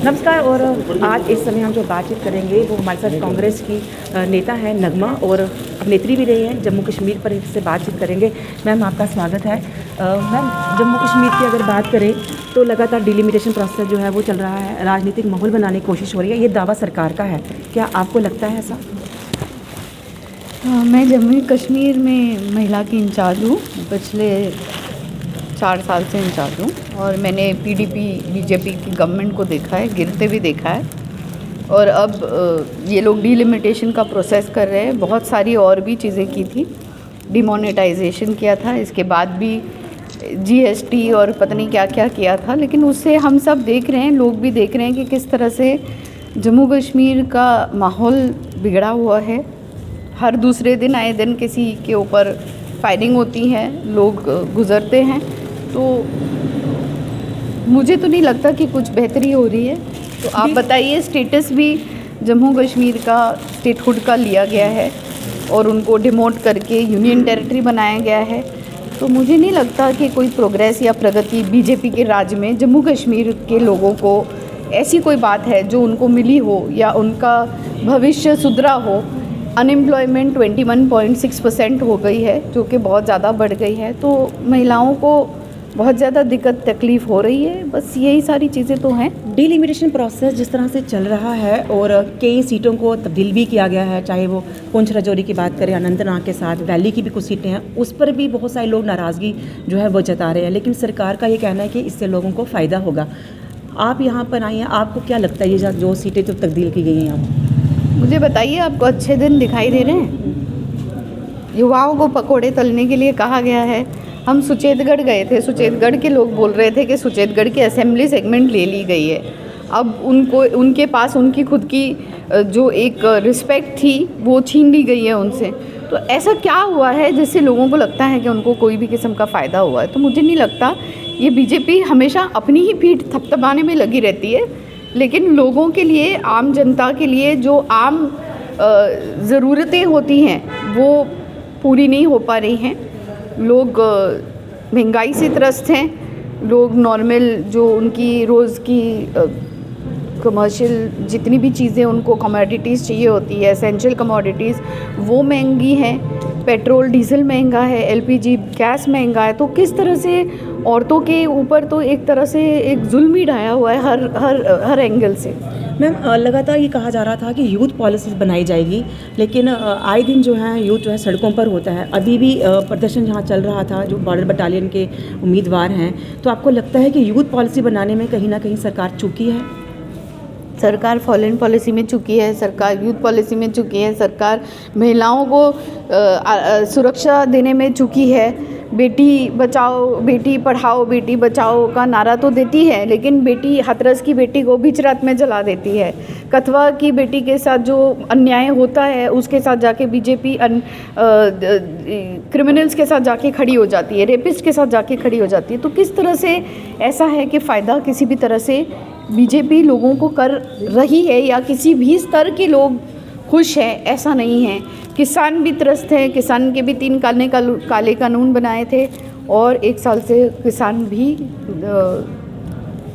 नमस्कार। और आज इस समय हम जो बातचीत करेंगे वो हमारे साथ कांग्रेस की नेता है नगमा, और अभिनेत्री भी रही हैं। जम्मू कश्मीर पर इससे बातचीत करेंगे। मैम, आपका स्वागत है। मैम, जम्मू कश्मीर की अगर बात करें तो लगातार डिलिमिटेशन प्रोसेस जो है वो चल रहा है, राजनीतिक माहौल बनाने की कोशिश हो रही है। ये दावा सरकार का है, क्या आपको लगता है ऐसा? मैं जम्मू कश्मीर में महिला की इंचार्ज हूँ, पिछले 4 साल से इंचार्ज हूँ, और मैंने पीडीपी बीजेपी की गवर्नमेंट को देखा है, गिरते भी देखा है। और अब ये लोग डिलिमिटेशन का प्रोसेस कर रहे हैं। बहुत सारी और भी चीज़ें की थी, डिमोनेटाइजेशन किया था, इसके बाद भी जीएसटी और पता नहीं क्या क्या किया था। लेकिन उससे हम सब देख रहे हैं, लोग भी देख रहे हैं कि किस तरह से जम्मू कश्मीर का माहौल बिगड़ा हुआ है। हर दूसरे दिन आए दिन किसी के ऊपर फायरिंग होती है, लोग गुज़रते हैं। तो मुझे तो नहीं लगता कि कुछ बेहतरी हो रही है। तो आप बताइए, स्टेटस भी जम्मू कश्मीर का स्टेटहुड का लिया गया है और उनको डिमोट करके यूनियन टेरिटरी बनाया गया है। तो मुझे नहीं लगता कि कोई प्रोग्रेस या प्रगति बीजेपी के राज में जम्मू कश्मीर के लोगों को ऐसी कोई बात है जो उनको मिली हो या उनका भविष्य सुधरा हो। अनएम्प्लॉयमेंट 21.6% हो गई है, जो कि बहुत ज़्यादा बढ़ गई है। तो महिलाओं को बहुत ज़्यादा दिक्कत तकलीफ़ हो रही है। बस यही सारी चीज़ें तो हैं। डिलिमिटेशन प्रोसेस जिस तरह से चल रहा है और कई सीटों को तब्दील भी किया गया है, चाहे वो पुंछ राजौरी की बात करें, अनंतनाग के साथ वैली की भी कुछ सीटें हैं, उस पर भी बहुत सारे लोग नाराज़गी जो है वो जता रहे हैं। लेकिन सरकार का ये कहना है कि इससे लोगों को फ़ायदा होगा। आप यहाँ पर आई हैं, आपको क्या लगता है ये जो सीटें जो तब्दील की गई हैं यहाँ? मुझे बताइए, आपको अच्छे दिन दिखाई दे रहे हैं? युवाओं को पकोड़े तलने के लिए कहा गया है। हम सुचेतगढ़ गए थे, सुचेतगढ़ के लोग बोल रहे थे कि सुचेतगढ़ की असेंबली सेगमेंट ले ली गई है। अब उनके पास उनकी खुद की जो एक रिस्पेक्ट थी वो छीन ली गई है उनसे। तो ऐसा क्या हुआ है जिससे लोगों को लगता है कि उनको कोई भी किस्म का फ़ायदा हुआ है? तो मुझे नहीं लगता। ये बीजेपी हमेशा अपनी ही पीठ थपथपाने में लगी रहती है, लेकिन लोगों के लिए, आम जनता के लिए जो आम ज़रूरतें होती हैं वो पूरी नहीं हो पा रही हैं। लोग महंगाई से त्रस्त हैं। लोग नॉर्मल जो उनकी रोज़ की कमर्शियल जितनी भी चीज़ें उनको कमोडिटीज़ चाहिए होती है, एसेंशियल कमोडिटीज़, वो महंगी हैं। पेट्रोल डीजल महंगा है, एलपीजी गैस महंगा है। तो किस तरह से औरतों के ऊपर तो एक तरह से एक जुल्म ही ढाया हुआ है हर एंगल से। मैम, लगातार ये कहा जा रहा था कि यूथ पॉलिसीज़ बनाई जाएगी, लेकिन आए दिन जो है यूथ जो है सड़कों पर होता है। अभी भी प्रदर्शन जहाँ चल रहा था, जो बॉर्डर बटालियन के उम्मीदवार हैं, तो आपको लगता है कि यूथ पॉलिसी बनाने में कहीं ना कहीं सरकार चूकी है? सरकार फॉरेन पॉलिसी में चुकी है, सरकार यूथ पॉलिसी में चुकी है, सरकार महिलाओं को सुरक्षा देने में चुकी है। बेटी बचाओ, बेटी पढ़ाओ, बेटी बचाओ का नारा तो देती है, लेकिन बेटी हाथरस की बेटी को बीच रात में जला देती है। कथवा की बेटी के साथ जो अन्याय होता है उसके साथ जाके बीजेपी क्रिमिनल्स के साथ जाके खड़ी हो जाती है, रेपिस्ट के साथ जाके खड़ी हो जाती है। तो किस तरह से ऐसा है कि फ़ायदा किसी भी तरह से बीजेपी लोगों को कर रही है या किसी भी स्तर के लोग खुश हैं, ऐसा नहीं है। किसान भी त्रस्त हैं। किसान के भी 3 काले कानून बनाए थे और 1 साल से किसान भी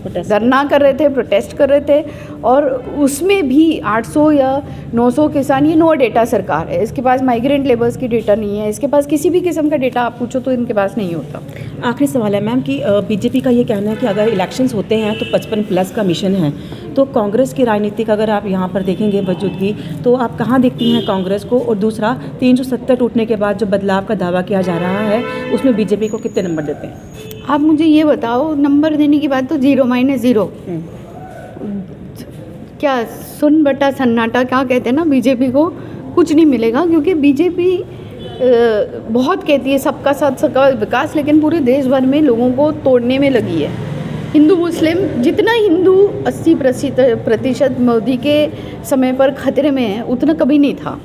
धरना कर रहे थे, प्रोटेस्ट कर रहे थे, और उसमें भी 800 या 900 किसान, ये नो डेटा सरकार है, इसके पास माइग्रेंट लेबर्स की डेटा नहीं है, इसके पास किसी भी किस्म का डेटा आप पूछो तो इनके पास नहीं होता। आखिरी सवाल है मैम कि बीजेपी का ये कहना है कि अगर इलेक्शंस होते हैं तो 55+ का मिशन है। तो कांग्रेस की राजनीति का अगर आप यहाँ पर देखेंगे मौजूदगी, तो आप कहाँ देखती हैं कांग्रेस को? और दूसरा, 370 टूटने के बाद जो बदलाव का दावा किया जा रहा है उसमें बीजेपी को कितने नंबर देते हैं? आप मुझे ये बताओ, नंबर देने की बात तो 0-0 क्या सुन बटा सन्नाटा क्या कहते हैं ना, बीजेपी को कुछ नहीं मिलेगा, क्योंकि बीजेपी बहुत कहती है सबका साथ सबका विकास, लेकिन पूरे देश भर में लोगों को तोड़ने में लगी है। हिंदू मुस्लिम, जितना हिंदू 80% मोदी के समय पर खतरे में है, उतना कभी नहीं था।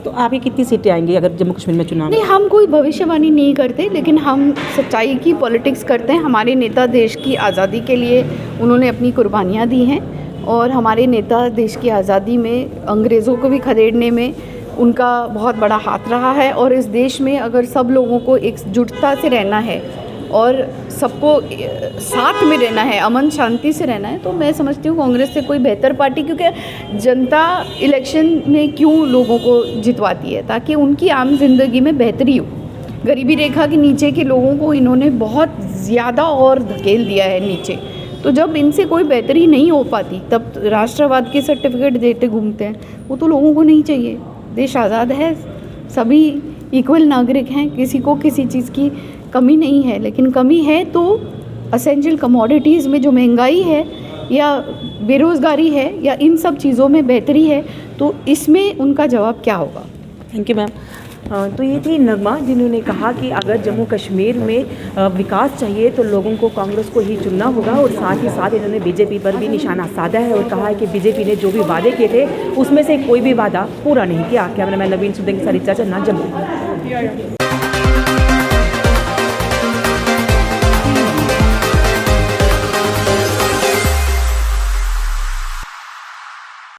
तो आप ये कितनी सीटें आएंगी अगर जम्मू कश्मीर में चुनाव? नहीं, हम कोई भविष्यवाणी नहीं करते, लेकिन हम सच्चाई की पॉलिटिक्स करते हैं। हमारे नेता देश की आज़ादी के लिए उन्होंने अपनी कुर्बानियाँ दी हैं, और हमारे नेता देश की आज़ादी में अंग्रेज़ों को भी खदेड़ने में उनका बहुत बड़ा हाथ रहा है। और इस देश में अगर सब लोगों को एकजुटता से रहना है और सबको साथ में रहना है, अमन शांति से रहना है, तो मैं समझती हूँ कांग्रेस से कोई बेहतर पार्टी, क्योंकि जनता इलेक्शन में क्यों लोगों को जितवाती है, ताकि उनकी आम जिंदगी में बेहतरी हो। गरीबी रेखा के नीचे के लोगों को इन्होंने बहुत ज़्यादा और धकेल दिया है नीचे, तो जब इनसे कोई बेहतरी नहीं हो पाती तब राष्ट्रवाद के सर्टिफिकेट देते घूमते हैं, वो तो लोगों को नहीं चाहिए। देश आज़ाद है, सभी इक्वल नागरिक हैं, किसी को किसी चीज़ की कमी नहीं है, लेकिन कमी है तो असेंशियल कमोडिटीज़ में जो महंगाई है या बेरोज़गारी है या इन सब चीज़ों में बेहतरी है, तो इसमें उनका जवाब क्या होगा। Thank you ma'am. तो ये थी नगमा, जिन्होंने कहा कि अगर जम्मू कश्मीर में विकास चाहिए तो लोगों को कांग्रेस को ही चुनना होगा, और साथ ही साथ इन्होंने बीजेपी पर भी निशाना साधा है और कहा है कि बीजेपी ने जो भी वादे किए थे उसमें से कोई भी वादा पूरा नहीं किया। कैमरामैन नवीन सुदेन के साथ चर्चा जम्मू।